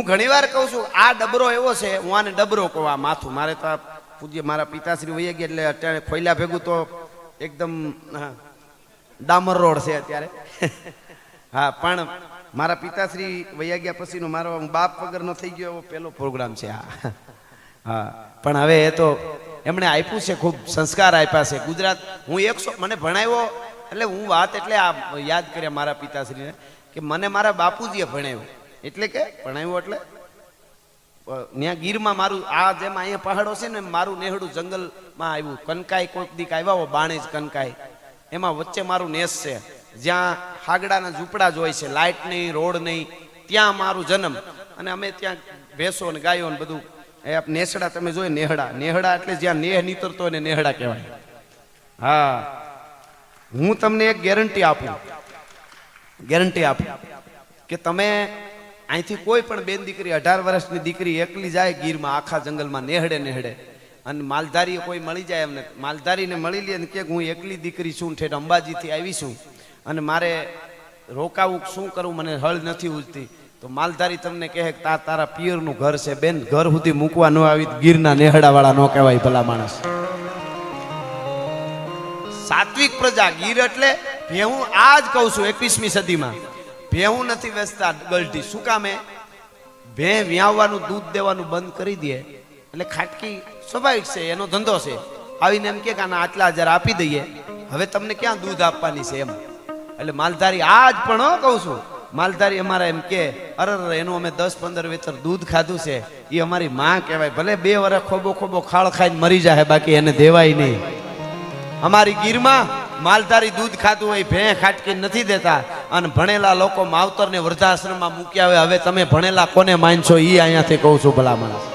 ઘણીવાર કહું છું આ ડબરો એવો છે, હું આને ડબરો કહું આ માથું. મારે તો આ પૂજ્ય મારા પિતાશ્રી વહી ગયા એટલે અત્યારે ખોયલા ભેગું તો એકદમ ડામર રોડ છે અત્યારે. હા, પણ મારા પિતાશ્રી વહી ગયા પછીનો મારો બાપ વગરનો થઈ ગયો એવો પહેલો પ્રોગ્રામ છે આ. હા, પણ હવે એ તો એમણે આપ્યું છે, ખૂબ સંસ્કાર આપ્યા છે. ગુજરાત હું 100 મને ભણાવ્યો એટલે હું વાત એટલે આ યાદ કર્યા મારા પિતાશ્રીને કે મને મારા બાપુજીએ ભણાવ્યો. એટલે કે ભણાવ્યો એટલે ત્યાં ગીરમાં મારું આ જેમ અહીંયા પહાડો છે ને મારું નેહડું જંગલમાં આવ્યું. કનકાઈ કોઈક દીક આવ્યા હો, બાણેજ કનકાઈ, એમાં વચ્ચે મારું નેસ છે જ્યાં હાગડાના ઝૂંપડા જ હોય છે, લાઇટ નહીં, રોડ નહીં, ત્યાં મારું જન્મ. અને અમે ત્યાં ભેંસો ને ગાયો ને બધું નેસડા તમે જોયે, નેહડા. નેહડા એટલે જ્યાં નેહ નીતરતો હોય ને નેહડા કહેવાય. હા, હું તમને એક ગેરંટી આપું કે તમે અહીંથી કોઈ પણ બેન દીકરી 18 વર્ષની દીકરી એકલી જાય ગીરમાં આખા જંગલમાં નેહડે અને માલધારી કોઈ મળી જાય, એમને માલધારીને મળી લે ને કે હું એકલી દીકરી છું, ઠેઠ અંબાજીથી આવી છું અને મારે રોકાવું, શું કરું, મને હળ નથી ઉજતી, તો માલધારી તમને કહે કે તારા પિયરનું ઘર છે બેન, ઘર સુધી મૂકવા ન આવી ગીરના નેહડા વાળા ન કહેવાય ભલા માણસ. સાત્વિક પ્રજા ગીર એટલે ભેહું. આ જ કહું છું 21મી સદીમાં ભેહું નથી વેચતા ગલટી. શું કામે? ભે વ્યાવવાનું દૂધ દેવાનું બંધ કરી દે એટલે ખાટકી સ્વાભાવિક છે, એનો ધંધો છે. આવીને એમ કે આના આટલા 1000 આપી દઈએ, હવે તમને ક્યાં દૂધ આપવાની છે એમ. એટલે માલધારી આજ પણ કહું છું, માલધારી અમારા એમ કે અરે એનું અમે 10-15 વેતર દૂધ ખાધું છે, એ અમારી માં કહેવાય. ભલે 2 વર્ષ ખોબો ખાળ ખાઈને મરી જાય, બાકી એને દેવાય નહીં. અમારી ગીરમાં માલધારી દૂધ ખાતું હોય, ભે ખાટકી નથી દેતા. અને ભણેલા લોકો માવતરને વૃદ્ધાશ્રમમાં મૂક્યા હોય. હવે તમે ભણેલા કોને માનશો એ અહીંયાથી કહું છું ભલા માણસ.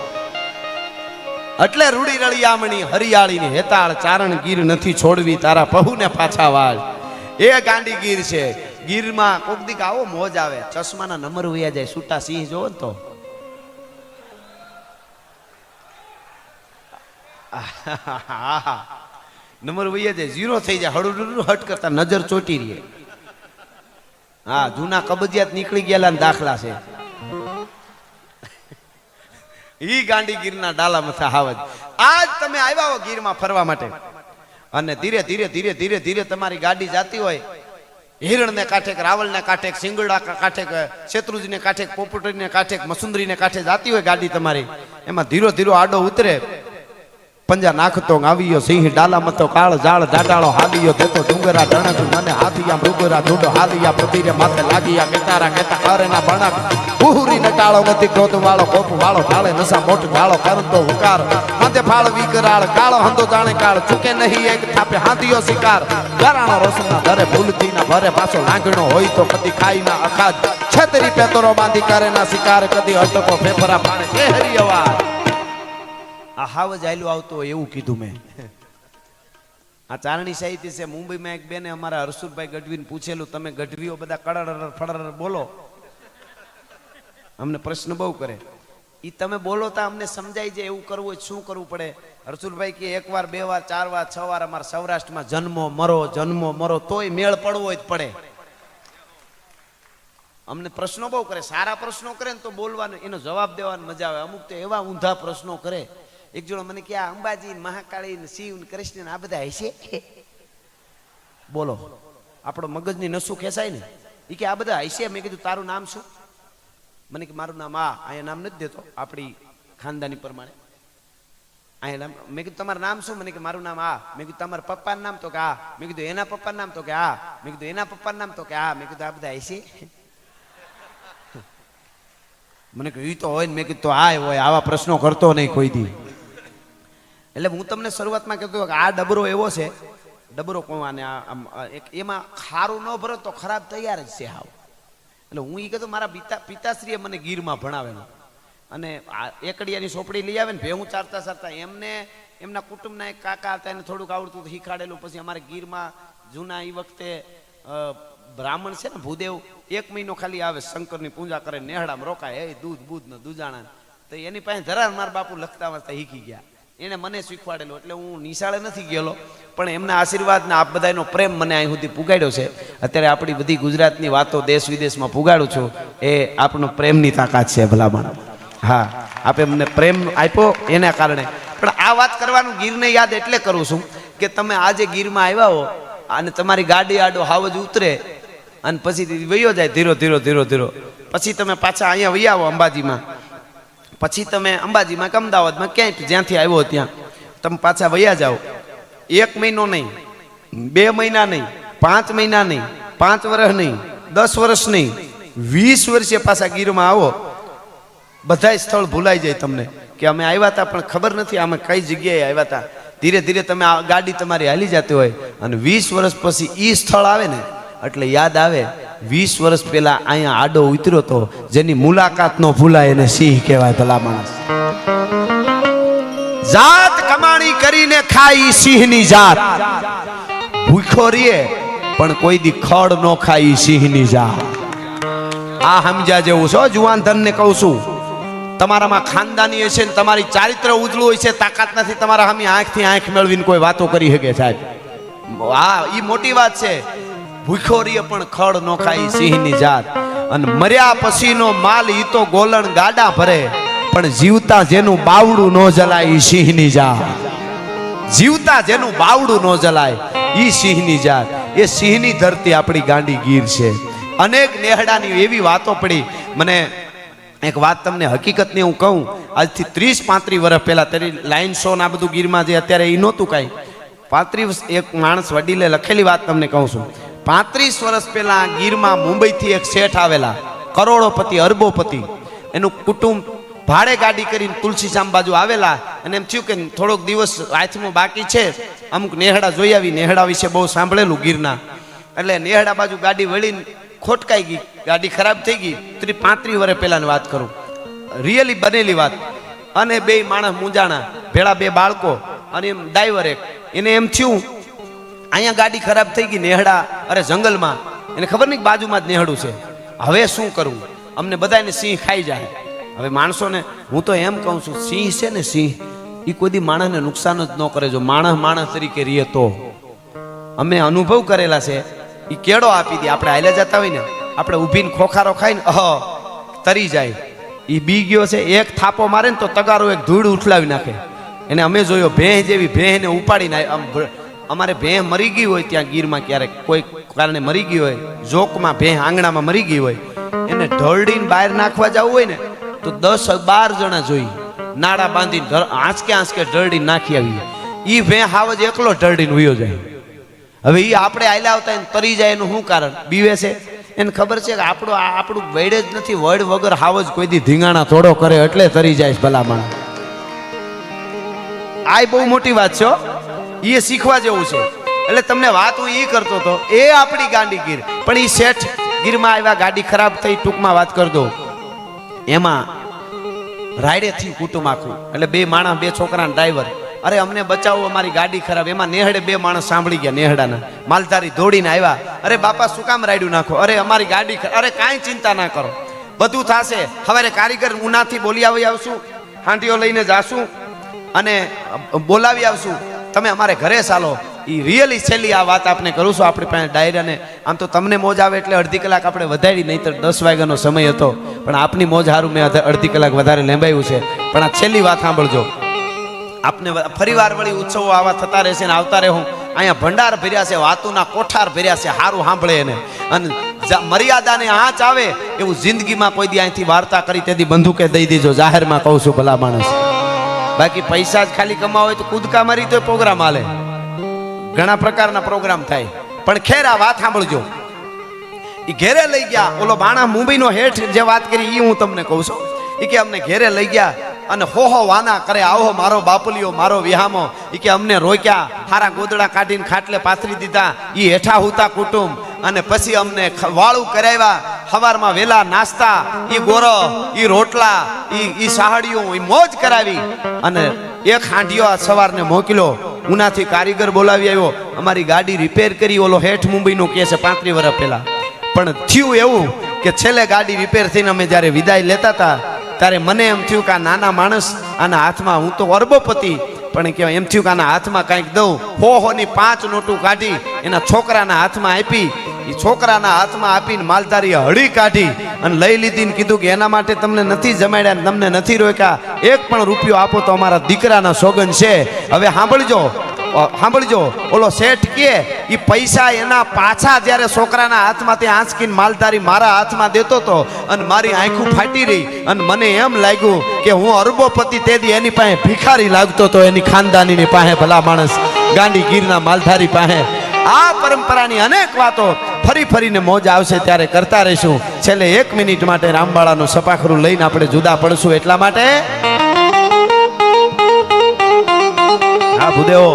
એટલે રૂડી રળિયામણી હરિયાળીની હેતાળ ચારણ ગીર નથી છોડવી તારા પહુને પાછા વાળ. એ ગાંડી ગીર છે. ગીરમાં કોક દીક આવો મોજ આવે, ચશ્માના નંબર વયા જાય, છૂટા સિંહ જોવો ને તો નંબર વયા જાય, 0 થઈ જાય, હળું હટ કરતા નજર ચોટી રહે. હા, જૂના કબજિયાત નીકળી ગયેલા દાખલા છે. ઈ ગાંડી ગીરના ડાલા મથા હાવજ. આજ તમે આવ્યા હો ગીરમાં ફરવા માટે અને ધીરે ધીરે તમારી ગાડી જાતી હોય હિરણ ને કાંઠે, રાવલ ને કાંઠે, સિંગડા કાંઠે, શેત્રુંજી ને કાંઠે, પોપટરી ને કાંઠે, મસુંદરી ને કાંઠે જાતી હોય ગાડી તમારી, એમાં ધીરો આડો ઉતરે, પંજા નાખતો આવ્યો સિંહ ડાલા મતો કાળ જાળ ડાટાળો હાલિયો દેતો ડુંગરા ડણક મને હાથિયા મૃગરા ધૂડો હાલિયા પ્રતિરે માથે લાગિયા કેતારા કેતા કરેના બણક ઉહુરી નટાળો ગતિ ક્રોધ વાળો કોપ વાળો ઢાળે નસા મોટ ઢાળો કરતો હુકાર હાથે ફાળ વિકરાળ કાળો હંધો જાણે કાળ ચૂકે નહીં એક થાપે હાથિયો શિકાર ગરાણો રોશના ધરે ભૂલથી ના ભરે પાછો લાંગણો હોય તો કદી ખાઈ ના અખાજ છતરી પેતરો બાંધી કરે ના શિકાર કદી અટકો ફેફરા પાણે કે હરી અવાજ. આ હાવ જ આયલું આવતો હોય એવું કીધું મેં. આ ચારણી સાહિત્ય છે. મુંબઈમાં એક બેને અમારા હરસુરભાઈ ગઢવીને પૂછેલું, તમે ગઢવીઓ બધા કડર ફડર બોલો, અમને પ્રશ્ન બહુ કરે. ઈ તમે બોલો તો અમને સમજાય જાય એવું કરવું હોય શું કરવું પડે? હરસુરભાઈ કે 1 વાર 2 વાર 4 વાર 6 વાર અમારા સૌરાષ્ટ્રમાં જન્મો મરો તોય મેળ પડવો જ પડે. અમને પ્રશ્નો બહુ કરે. સારા પ્રશ્નો કરે ને તો બોલવાનો, એનો જવાબ દેવાનો મજા આવે. અમુક તો એવા ઊંધા પ્રશ્નો કરે. એક જોડો મને કે અંબાજી મહાકાળી શિવ કૃષ્ણ આ બધા હશે બોલો, આપણો મગજની નસું ખેંચાય ને. એ કે આ બધા હશે. મેં કીધું તારું નામ શું? મને કે મારું નામ અહીંયા નામ નથી દેતો આપણી ખાનદાની પ્રમાણે. અહીંયા નામ. મેં કીધું તમારું નામ શું? મને કે મારું નામ મેં કીધું તમારા પપ્પાનું નામ? તો કે મેં કીધું એના પપ્પાનું નામ? તો કે મેં કીધું એના પપ્પાનું નામ? તો કે મેં કીધું આ બધા હશે. મને કહ્યું તો હોય ને. મેં કીધું હોય, આવા પ્રશ્નો કરતો નહીં કોઈ દી. એટલે હું તમને શરૂઆતમાં કહેતો કે આ ડબરો એવો છે, ડબરો કોવાને એમાં ખારું ન ભરો તો ખરાબ તૈયાર જ છે હાવ. એટલે હું એ કહેતો મારા પિતાશ્રીએ મને ગીરમાં ભણાવેલો અને એકડિયાની સોપડી લઈ આવે ને ભેહું ચારતા એમને એમના કુટુંબના એક કાકા હતા, એને થોડુંક આવડતું શીખાડેલું. પછી અમારે ગીરમાં જૂના એ વખતે બ્રાહ્મણ છે ને ભૂદેવ, 1 મહિનો ખાલી આવે, શંકરની પૂજા કરે, નેહડામાં રોકાય, એ દૂધ બૂધ ને દૂજાણા. તો એની પાસે ધરાર મારા બાપુ લખતા વાંચતા શીખી ગયા. એને મને શીખવાડેલું, એટલે હું નિશાળે નથી ગયેલો, પણ એમના આશીર્વાદ ને આપ બધાનો પ્રેમ મને અહીં સુધી પુગાડ્યો છે. અત્યારે આપણી બધી ગુજરાતની વાતો દેશ વિદેશમાં પુગાડું છું, એ આપણો પ્રેમની તાકાત છે ભલામણ. હા, આપે મને પ્રેમ આપ્યો એના કારણે. પણ આ વાત કરવાનું ગીરને યાદ એટલે કરું છું કે તમે આજે ગીરમાં આવ્યા હો અને તમારી ગાડી આડો હાવજ ઉતરે અને પછી વયો જાય ધીરો ધીરો ધીરો ધીરો, પછી તમે પાછા અહીંયા વહી આવો અંબાજીમાં, પછી તમે અંબાજીમાં કે અમદાવાદમાં ક્યાંય જ્યાંથી આવ્યો ત્યાં તમે પાછા વયા જાઓ. 1 મહિનો નહીં, 2 મહિના નહીં, 5 મહિના નહીં, 5 વર્ષ નહીં, 10 વર્ષ નહીં, 20 વર્ષે પાછા ગીરમાં આવો, બધા સ્થળ ભૂલાઈ જાય તમને કે અમે આવ્યા હતા પણ ખબર નથી અમે કઈ જગ્યાએ આવ્યા હતા. ધીરે ધીરે તમે આ ગાડી તમારી હાલી જતી હોય અને 20 વર્ષ પછી એ સ્થળ આવે ને એટલે યાદ આવે 20 વર્ષ પહેલા અહીંયા આડો ઉતર્યો તો, જેની મુલાકાત નો ભૂલાય એને સિંહ કહેવાય. ભલા માણસ જાત કમાણી કરીને ખાઈ સિંહની જાત, ભૂખો રીએ પણ કોઈ દી ખડ નો ખાઈ સિંહની જાત. આ સમજ્યા જેવું છો. જુવાન ધન ને કહું છું, તમારામાં ખાનદાની હશે ને તમારી ચારિત્ર ઉજળું હોય છે, તાકાત નથી તમારા સામે આંખથી આંખ મેળવીને કોઈ વાતો કરી શકે સાહેબ. હા, એ મોટી વાત છે. ભૂખો રીએ પણ ખડ નો ખાઈ સિંહની જાત, અને મર્યા પછીનો માલ ઈ તો ગોલણ ગાડા ભરે, પણ જીવતા જેનું બાવડું નો જલાય ઈ સિંહની જાત. જીવતા જેનું બાવડું નો જલાય ઈ સિંહની જાત. એ સિંહની ધરતી આપણી ગાંડી ગીર છે. અનેક નેહડાની એવી વાતો પડી. મને એક વાત તમને હકીકતની હું કહું, આજથી 30-35 વર્ષ પહેલા તેની લાઈન શો ના બધું ગીરમાં જે અત્યારે એ નહોતું કાંઈ, 35 એક માણસ વડીલે લખેલી વાત તમને કહું છું. 35 વર્ષ પહેલા ગીરમાં મુંબઈથી એક શેઠ આવેલા, કરોડોપતિ અરબોપતિ. એનું કુટુંબ ભાડે ગાડી કરીને તુલસીશામ બાજુ આવેલા, અને એમ થયું કે થોડોક દિવસ હાથમાં બાકી છે, અમુક નેહડા જોઈ આવી. નેહડા વિશે બહુ સાંભળેલું ગીરના, એટલે નેહડા બાજુ ગાડી વળીને ખોટકાઈ ગઈ, ગાડી ખરાબ થઈ ગઈ. 35 વર્ષ પહેલાની વાત કરું, રિયલી બનેલી વાત. અને 2 માણસ મૂંઝાણા, ભેળા 2 બાળકો અને એમ ડ્રાઈવર એક. એને એમ થયું અહીંયા ગાડી ખરાબ થઈ ગઈ, નેહડા અરે જંગલમાં, એને ખબર નહીં બાજુમાં જ નેહડું છે, હવે શું કરવું, અમને બધાને સિંહ ખાઈ જાય. હવે માણસોને હું તો એમ કહું છું, સિંહ છે ને સિંહ, એ કોઈ દી માણસને નુકસાન જ ન કરે જો માણસ તરીકે રહીએ તો. અમે અનુભવ કરેલા છે. એ કેળો આપી દે, આપણે હાલ્યા જતા હોય ને, આપણે ઊભીને ખોખારો ખાઈને તરી જાય. એ બી ગયો છે, એક થાપો મારે ને તો તગારો એક ધૂળ ઉઠલાવી નાખે. એને અમે જોયો, ભેંસ જેવી ભેંસને ઉપાડીને, અમારે ભેંસ મરી ગઈ હોય ત્યાં ગીરમાં, ક્યારેક કોઈ કારણે મરી ગઈ હોય, જોકમાં ભેંસ આંગણામાં મરી ગઈ હોય, એને ઢળડીને બહાર નાખવા જવું હોય ને તો 10-12 જણા જોઈ, નાડા બાંધીને આંચકે ઢળડીને નાખી આવી. એ ભેંસ હાવ જ એકલો ઢળડીને વયો જાય. હવે એ આપણે આયલા આવતા એને તરી જાય, એનું શું કારણ? બીવે છે. એને ખબર છે કે આપણું વડ જ નથી, વડ વગર હાવ જ કોઈ દી ધીંગાણા થોડો કરે એટલે તરી જાય ભલામણ. આ બહુ મોટી વાત છે, એ શીખવા જેવું છે. એટલે તમને વાત હું એ કરતો હતો, એ આપણી ગાંડી ગીર. પણ એ શેઠ ગીરમાં આવ્યા, ગાડી ખરાબ થઈ, ટૂંકમાં વાત કરી દો, એમાં રાયડે થયું કુટુંબ આખું. એટલે 2 માણસ, 2 છોકરા ડ્રાઈવર, અરે અમને બચાવો, અમારી ગાડી ખરાબ. એમાં નેહડે 2 માણસ સાંભળી ગયા, નેહડાના માલધારી દોડીને આવ્યા, અરે બાપા શું કામ રાયડું નાખો, અરે અમારી ગાડી, અરે કાંઈ ચિંતા ના કરો, બધું થશે. હવે કારીગર ઉનાથી બોલી આવી આવશું, હાંડીઓ લઈને જાશું અને બોલાવી આવશું, તમે અમારે ઘરે ચાલો. એ રિયલી છેલ્લી આ વાત આપણે કરું છું. આપણી પાસે ડાયરાને આમ તો તમને મોજ આવે એટલે અડધી કલાક આપણે વધારી, નહીં તો 10 વાગ્યાનો સમય હતો, પણ આપની મોજ હારું મેં અડધી કલાક વધારે લેંબાયું છે. પણ આ છેલ્લી વાત સાંભળજો. આપને ફરીવાર વળી ઉત્સવો આવા થતા રહેશે ને આવતા રહે. હું અહીંયા ભંડાર ભર્યા છે, વાતુના કોઠાર ભર્યા છે, સારું સાંભળે એને. અને મર્યાદાને આંચ આવે એવું જિંદગીમાં કોઈ દી અહીંથી વાર્તા કરી તેથી બંદૂકે દઈ દેજો, જાહેરમાં કહું છું ભલા માણસ. બાકી પૈસા જ ખાલી કમાવા હોય તો કૂદકા મારી તો પ્રોગ્રામ હાલે, ઘણા પ્રકારના પ્રોગ્રામ થાય. પણ ખેર આ વાત સાંભળજો. એ ઘેરે લઈ ગયા, ઓલો બાણા મુંબઈનો હેઠ જે વાત કરી એ હું તમને કહું છું. એ કે અમને ઘેરે લઈ ગયા અને હો વાના કરે, આવો મારો બાપલિયો, મારો વિહામો. એ કે અમને રોક્યા, હારા ગોદડા કાઢીને ખાટલે પાથરી દીધા, એ હેઠા હુતા કુટુંબ. અને પછી અમને વાળું કરાવ્યા, સવારમાં વેલા નાસ્તા, એ ગોરો, એ રોટલા, એ સાહડીઓ, એ મોજ કરાવી. અને એક હાંડિયો સવારને મોકલ્યો, ઉનાથી કારીગર બોલાવી આવ્યો, અમારી ગાડી રિપેર કરી. ઓલો હેઠ મુંબઈનો કે છે 35 વર્ષ પહેલા. પણ થયું એવું કે છેલ્લે ગાડી રિપેર થઈને અમે જ્યારે વિદાય લેતા હતા ત્યારે મને એમ થયું કે આ નાના માણસ આના હાથમાં, હું તો અરબોપતિ, પણ કે એમ થયું કે આના હાથમાં કંઈક દઉં. ની 5 નોટું કાઢી એના છોકરાના હાથમાં આપી. એ છોકરાના હાથમાં આપીને માલધારીએ હળી કાઢી અને લઈ લીધી ને કીધું કે એના માટે તમને નથી જમાડ્યા ને તમને નથી રોક્યા, એક પણ રૂપિયો આપો તો અમારા દીકરાના સોગન છે. હવે સાંભળજો ઓલો શેઠ કે એ પૈસા એના પાછા જ્યારે છોકરાના હાથમાંથી આંચકીને માલધારી મારા હાથમાં દેતો હતો અને મારી આંખું ફાટી રહી અને મને એમ લાગ્યું કે હું અરબોપતિ તેથી એની પાસે ભિખારી લાગતો હતો, એની ખાનદાનીની પાસે, ભલા માણસ ગાંડી ગીરના માલધારી પાસે. આ પરંપરાની અનેક વાતો ફરી ફરીને મોજ આવશે ત્યારે કરતા રહીશું. છેલ્લે 1 મિનિટ માટે રામબાળાનું સપાખરું લઈને આપણે જુદા પડશું. એટલા માટે હા ભૂદેવો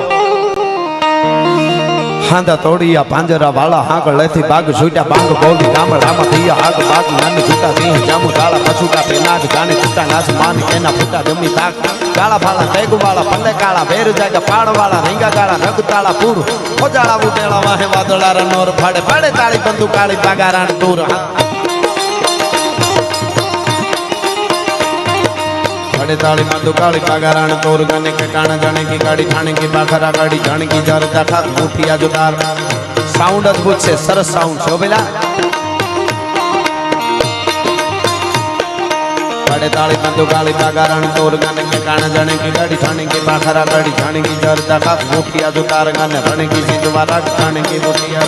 હાંધા તોડિયા પાંજરા વાળા હાંકળ લેથી બાગ છૂટ્યા બાંગ ગોલી ગામડામાં થયા આગ બાગ નાની છૂટા દેહ જામુ ગાળા પછુટા પેનાગ જાણે છૂટા નાસ માન કેના ફૂટા જમી તાક ગાળા ફાળા તેગુ વાળા પલ્લે કાળા બેર જાગા પાડ વાળા રેંગા ગાળા રગ તાળા પૂર ખોજાળા ઉટેળા વાહે વાદળા રનોર ફાડે ફાડે તાળી બંદુ કાળી બાગા રાણ દૂર फड़े ताली माधु काली पागाराण तोर गाने के काना जाने की गाड़ी खाने की बाखरा गाड़ी जाने की जार दाखा मुठिया जुदार. साउंड अद्भुत છે, સરસ સાઉન્ડ છે બેલા. फड़े ताली माधु काली पागाराण तोर गाने के काना जाने की गाड़ी खाने की बाखरा गाड़ी जाने की जार दाखा मुठिया जुदार गाने रणे की सिद्धवारा जाने की मुठिया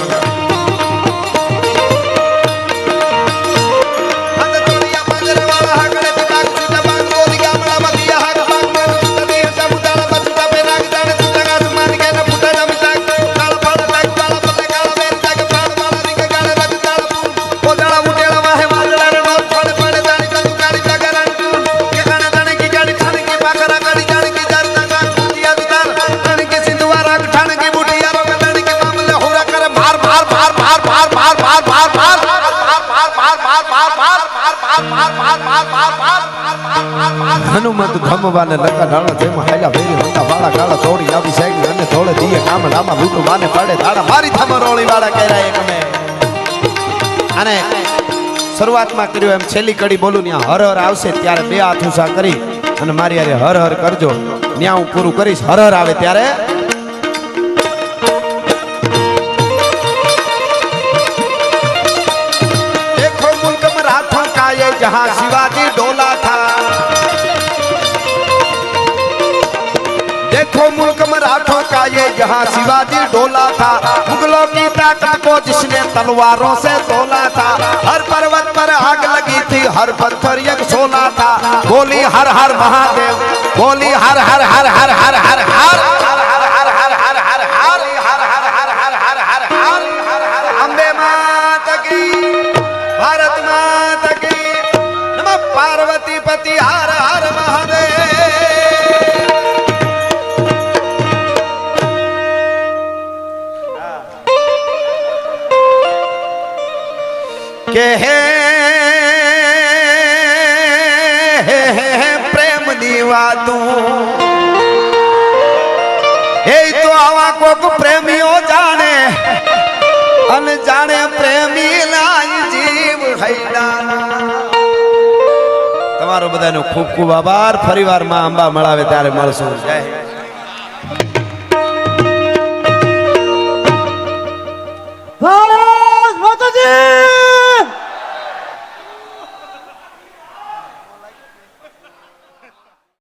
હનુમંત ધમવાને લકા ઢાળા જેમાં હાલ્યા વેરી હતા વાળા કાળા થોડી આવી સાઈડ અને થોડે દીએ ગામડામાં લૂટું માને પાડે ધાડા મારી થમરોળી વાળા કર્યા એક અમે. અને શરૂઆતમાં કર્યું એમ છેલ્લી કડી બોલું ત્યાં હર હર આવશે ત્યારે 2 હાથ ઊંચા કરી અને મારી હારે હર હર કરજો. ત્યાં હું પૂરું કરીશ. હર હર આવે ત્યારે देखो मुल्क मराठों का ये जहां शिवाजी डोला था, देखो मुल्क मराठों का ये जहां शिवाजी डोला था, मुगलों की ताकत को जिसने तलवारों से तोला था, हर पर्वत पर आग लगी थी हर पत्थर एक सोना था, बोली हर हर महादेव, बोली हर हर हर हर हर हर हर अंबे माता की, भारत माता की, नमः पार्वती पति हर हर महादेव. के प्रेम निवादू ए तो आवा कोक प्रेमियो जाने अन जाने प्रेमी लाई जीव हैडाना. તમારો બધાનો ખૂબ ખૂબ આભાર. ફરીવાર માં અંબા મળાવે ત્યારે મળશું. જય ભારત માતાજી.